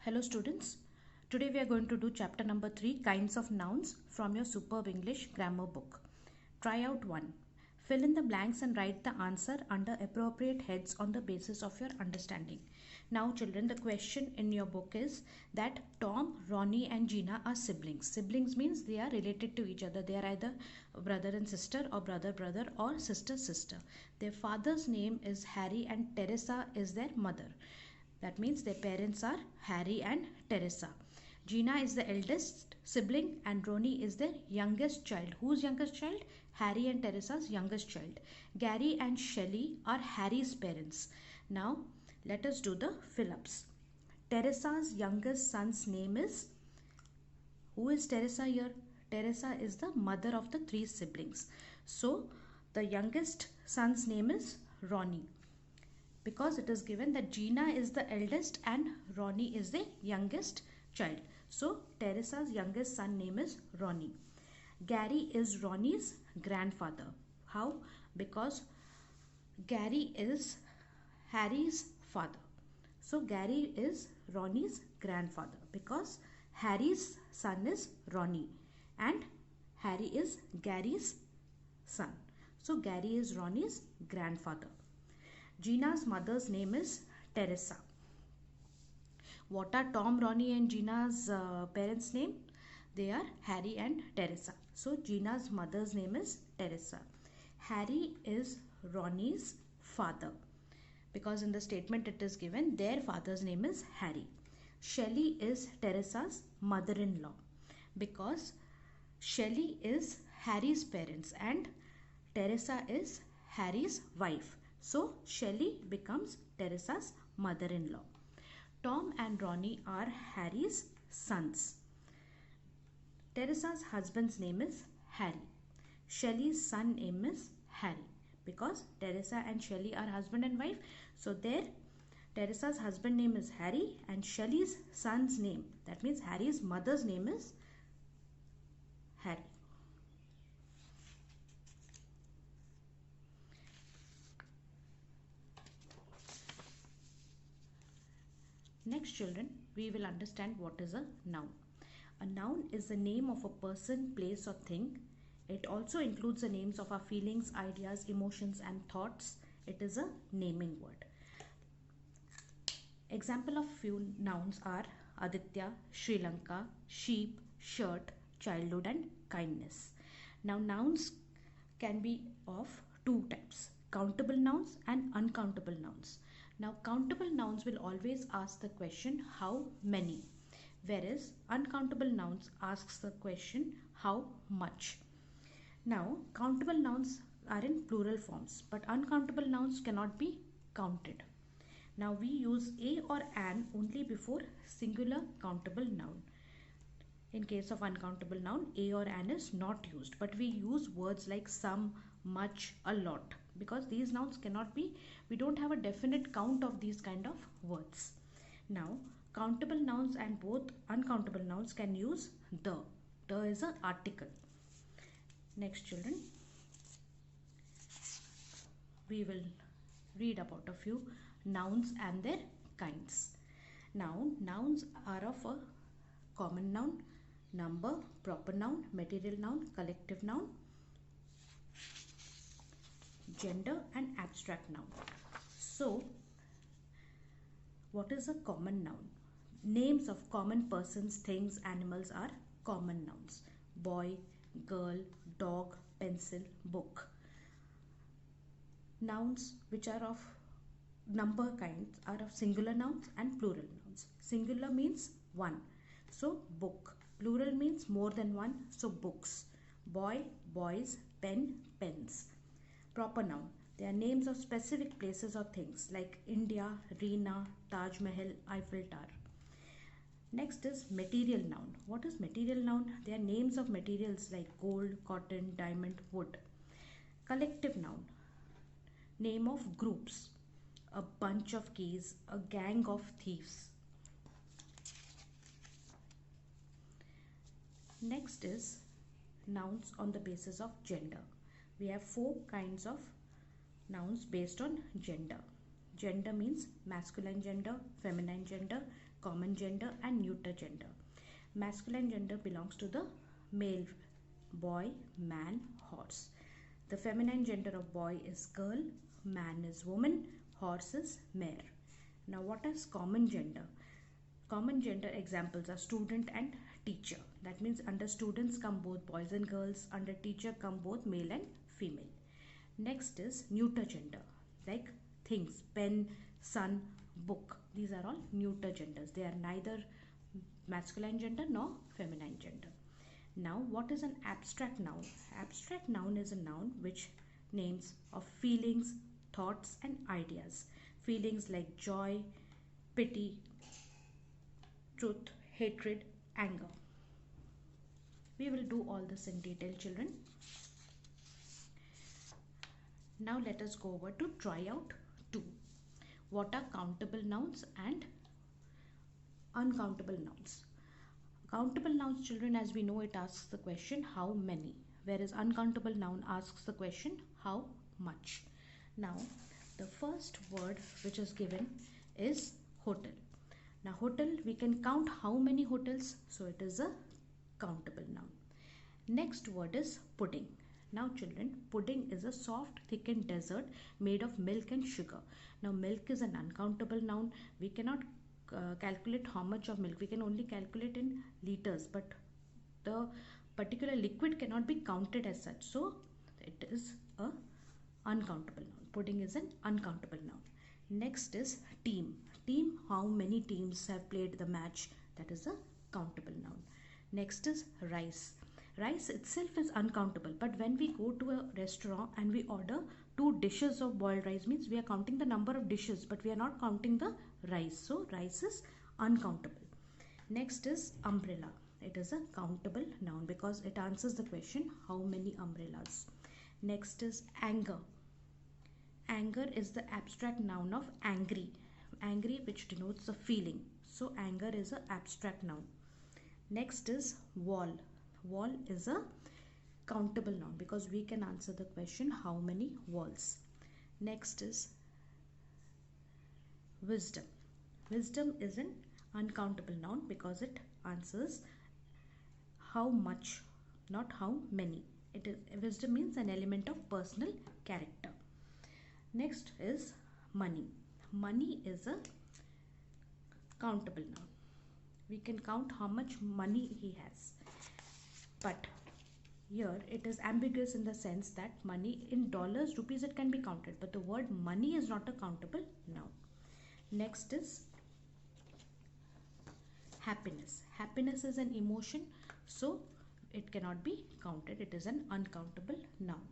Hello students, today we are going to do chapter number 3, Kinds of Nouns from your Superb English Grammar book. Try out 1. Fill in the blanks and write the answer under appropriate heads on the basis of your understanding. Now children, the question in your book is that Tom, Ronnie and Gina are siblings. Siblings means they are related to each other. They are either brother and sister or brother or sister. Their father's name is Harry and Teresa is their mother. That means their parents are Harry and Teresa. Gina is the eldest sibling and Ronnie is their youngest child. Whose youngest child? Harry and Teresa's youngest child. Gary and Shelley are Harry's parents. Now let us do the fill-ups. Teresa's youngest son's name is... Who is Teresa here? Teresa is the mother of the 3 siblings. So the youngest son's name is Ronnie. Because it is given that Gina is the eldest and Ronnie is the youngest child. So Teresa's youngest son name is Ronnie. Gary is Ronnie's grandfather. How? Because Gary is Harry's father. So Gary is Ronnie's grandfather because Harry's son is Ronnie and Harry is Gary's son. So Gary is Ronnie's grandfather. Gina's mother's name is Teresa. What are Tom, Ronnie and Gina's parents' name? They are Harry and Teresa. So Gina's mother's name is Teresa. Harry is Ronnie's father because in the statement it is given their father's name is Harry. Shelley is Teresa's mother-in-law because Shelley is Harry's parents and Teresa is Harry's wife. So Shelley becomes Teresa's mother-in-law. Tom and Ronnie are Harry's sons. Teresa's husband's name is Harry. Shelley's son name is Harry because Teresa and Shelley are husband and wife. So there Teresa's husband name is Harry and Shelley's son's name, that means Harry's mother's name is Harry. Next children, we will understand what is a noun. A noun is the name of a person, place or thing. It also includes the names of our feelings, ideas, emotions and thoughts. It is a naming word. Example of few nouns are Aditya, Sri Lanka, sheep, shirt, childhood and kindness. Now nouns can be of 2 types, countable nouns and uncountable nouns. Now countable nouns will always ask the question how many, whereas uncountable nouns asks the question how much. Now countable nouns are in plural forms but uncountable nouns cannot be counted. Now we use a or an only before singular countable noun. In case of uncountable noun, a or an is not used, but we use words like some, much, a lot because these nouns cannot be, we don't have a definite count of these kind of words. Now countable nouns and both uncountable nouns can use the. The is an article. Next children, we will read about a few nouns and their kinds. Now nouns are of a common noun, number, proper noun, material noun, collective noun, gender and abstract noun. So what is a common noun? Names of common persons, things, animals are common nouns. Boy, girl, dog, pencil, book. Nouns which are of number kinds are of singular nouns and plural nouns. Singular means one, so book. Plural means more than one, so books. Boy, boys, pen, pens. Proper noun. They are names of specific places or things like India, Reena, Taj Mahal, Eiffel Tower. Next is material noun. What is material noun? They are names of materials like gold, cotton, diamond, wood. Collective noun. Name of groups. A bunch of keys, a gang of thieves. Next is nouns on the basis of gender. We have 4 kinds of nouns based on gender. Gender means masculine gender, feminine gender, common gender and neuter gender. Masculine gender belongs to the male, boy, man, horse. The feminine gender of boy is girl, man is woman, horse is mare. Now what is common gender? Common gender examples are student and teacher. That means under students come both boys and girls, under teacher come both male and female. Next is neuter gender, like things, pen, sun, book. These are all neuter genders. They are neither masculine gender nor feminine gender. Now, what is an abstract noun? Abstract noun is a noun which names of feelings, thoughts and ideas. Feelings like joy, pity, truth, hatred, anger. We will do all this in detail, children. Now let us go over to try out 2. What are countable nouns and uncountable nouns? Countable nouns, children, as we know, it asks the question how many, whereas uncountable noun asks the question how much. Now the first word which is given is hotel. Now hotel, we can count how many hotels, so it is a countable noun. Next word is pudding. Now children, pudding is a soft thickened dessert made of milk and sugar. Now milk is an uncountable noun. We cannot calculate how much of milk. We can only calculate in liters, but the particular liquid cannot be counted as such. So it is a uncountable noun. Pudding is an uncountable noun. Next is team. Team, how many teams have played the match? That is a countable noun. Next is rice. Rice itself is uncountable, but when we go to a restaurant and we order 2 dishes of boiled rice, means we are counting the number of dishes, but we are not counting the rice. So rice is uncountable. Next is umbrella. It is a countable noun because it answers the question how many umbrellas. Next is anger. Anger is the abstract noun of angry. Angry, which denotes a feeling. So anger is an abstract noun. Next is wall. Wall is a countable noun because we can answer the question how many walls. Next is wisdom. Wisdom is an uncountable noun because it answers how much, not how many. It is, wisdom means an element of personal character. Next is money. Money is a countable noun. We can count how much money he has. But here it is ambiguous in the sense that money in dollars, rupees, it can be counted, but the word money is not a countable noun. Next is happiness. Happiness is an emotion, so it cannot be counted. It is an uncountable noun.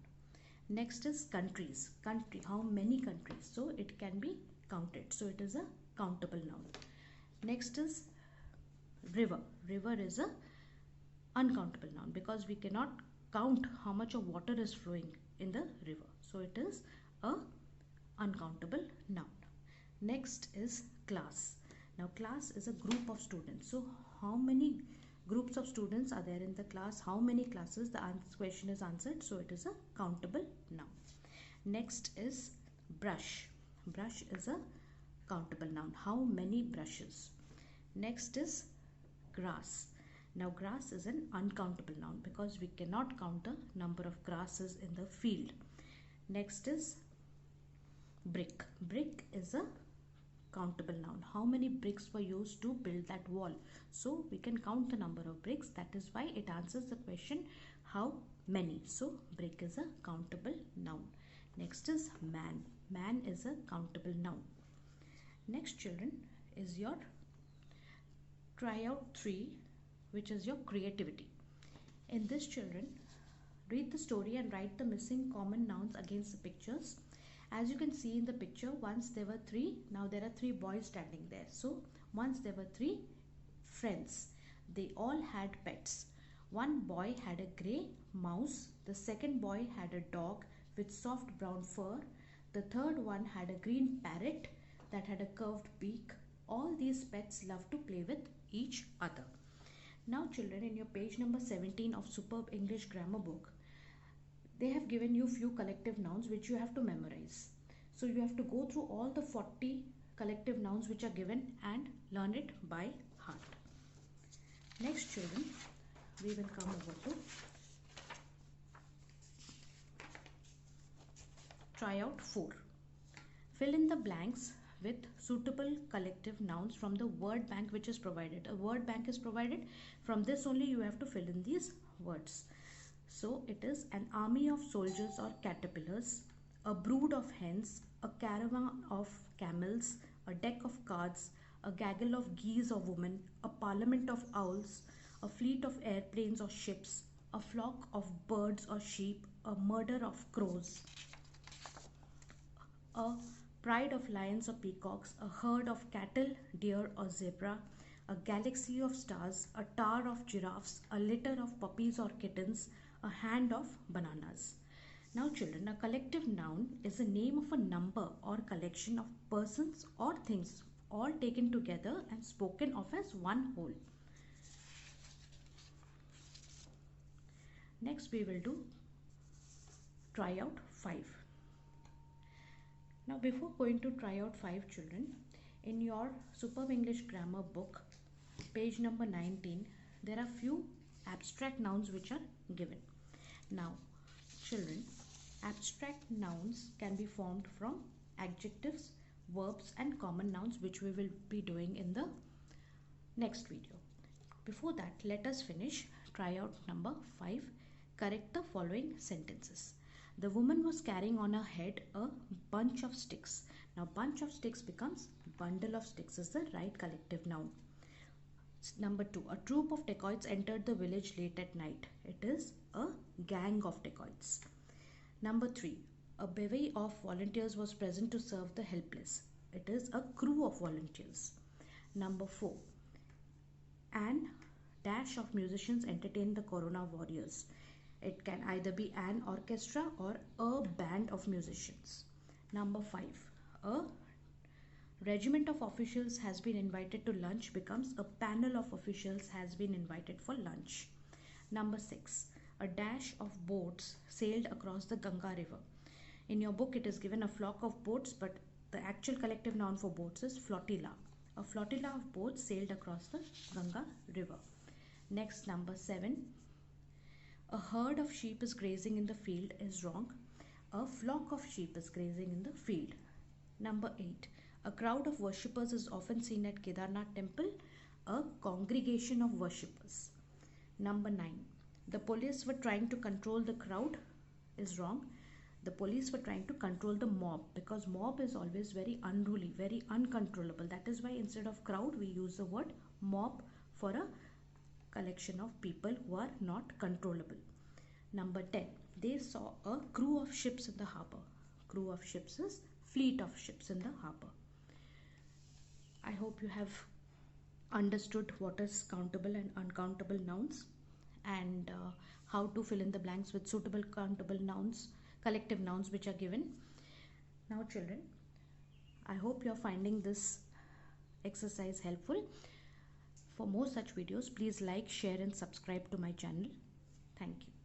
Next is countries. Country, how many countries? So it can be counted. So it is a countable noun. Next is river. River is a uncountable noun because we cannot count how much of water is flowing in the river. So it is a uncountable noun. Next is class. Now class is a group of students. So how many groups of students are there in the class? How many classes? The question is answered. So it is a countable noun. Next is brush. Brush is a countable noun. How many brushes? Next is grass. Now grass is an uncountable noun because we cannot count the number of grasses in the field. Next is brick. Brick is a countable noun. How many bricks were used to build that wall? So we can count the number of bricks. That is why it answers the question how many. So brick is a countable noun. Next is man. Man is a countable noun. Next, children, is your tryout 3, which is your creativity. In this, children, read the story and write the missing common nouns against the pictures. As you can see in the picture, once there were 3, now there are 3 boys standing there. So once there were 3 friends. They all had pets. One boy had a grey mouse. The second boy had a dog with soft brown fur. The third one had a green parrot that had a curved beak. All these pets love to play with each other. Now children, in your page number 17 of Superb English Grammar book, they have given you few collective nouns which you have to memorize. So you have to go through all the 40 collective nouns which are given and learn it by heart. Next, children, we will come over to tryout 4. Fill in the blanks with suitable collective nouns from the word bank which is provided. A word bank is provided. From this only you have to fill in these words. So it is an army of soldiers or caterpillars, a brood of hens, a caravan of camels, a deck of cards, a gaggle of geese or women, a parliament of owls, a fleet of airplanes or ships, a flock of birds or sheep, a murder of crows, a pride of lions or peacocks, a herd of cattle, deer or zebra, a galaxy of stars, a tower of giraffes, a litter of puppies or kittens, a hand of bananas. Now children, a collective noun is the name of a number or collection of persons or things all taken together and spoken of as one whole. Next we will do tryout 5. Now before going to tryout 5, children, in your Superb English Grammar book, page number 19, there are few abstract nouns which are given. Now children, abstract nouns can be formed from adjectives, verbs and common nouns, which we will be doing in the next video. Before that, let us finish tryout number 5. Correct the following sentences. The woman was carrying on her head a bunch of sticks. Now bunch of sticks becomes bundle of sticks is the right collective noun. Number 2, a troop of dacoits entered the village late at night. It is a gang of dacoits. Number 3, a bevy of volunteers was present to serve the helpless. It is a crew of volunteers. Number 4, an dash of musicians entertained the corona warriors. It can either be an orchestra or a band of musicians. Number 5, a regiment of officials has been invited to lunch becomes a panel of officials has been invited for lunch. Number 6, a dash of boats sailed across the Ganga river. In your book it is given a flock of boats, but the actual collective noun for boats is flotilla. A flotilla of boats sailed across the Ganga river. Next, number 7, a herd of sheep is grazing in the field is wrong. A flock of sheep is grazing in the field. Number 8, a crowd of worshippers is often seen at Kedarnath temple. A congregation of worshippers. Number 9, the police were trying to control the crowd is wrong. The police were trying to control the mob, because mob is always very unruly, very uncontrollable. That is why instead of crowd we use the word mob for a collection of people who are not controllable. Number 10, they saw a crew of ships in the harbor. Crew of ships is fleet of ships in the harbor. I hope you have understood what is countable and uncountable nouns, and how to fill in the blanks with suitable countable nouns, collective nouns which are given. Now children, I hope you are finding this exercise helpful. For more such videos, please like, share and subscribe to my channel. Thank you.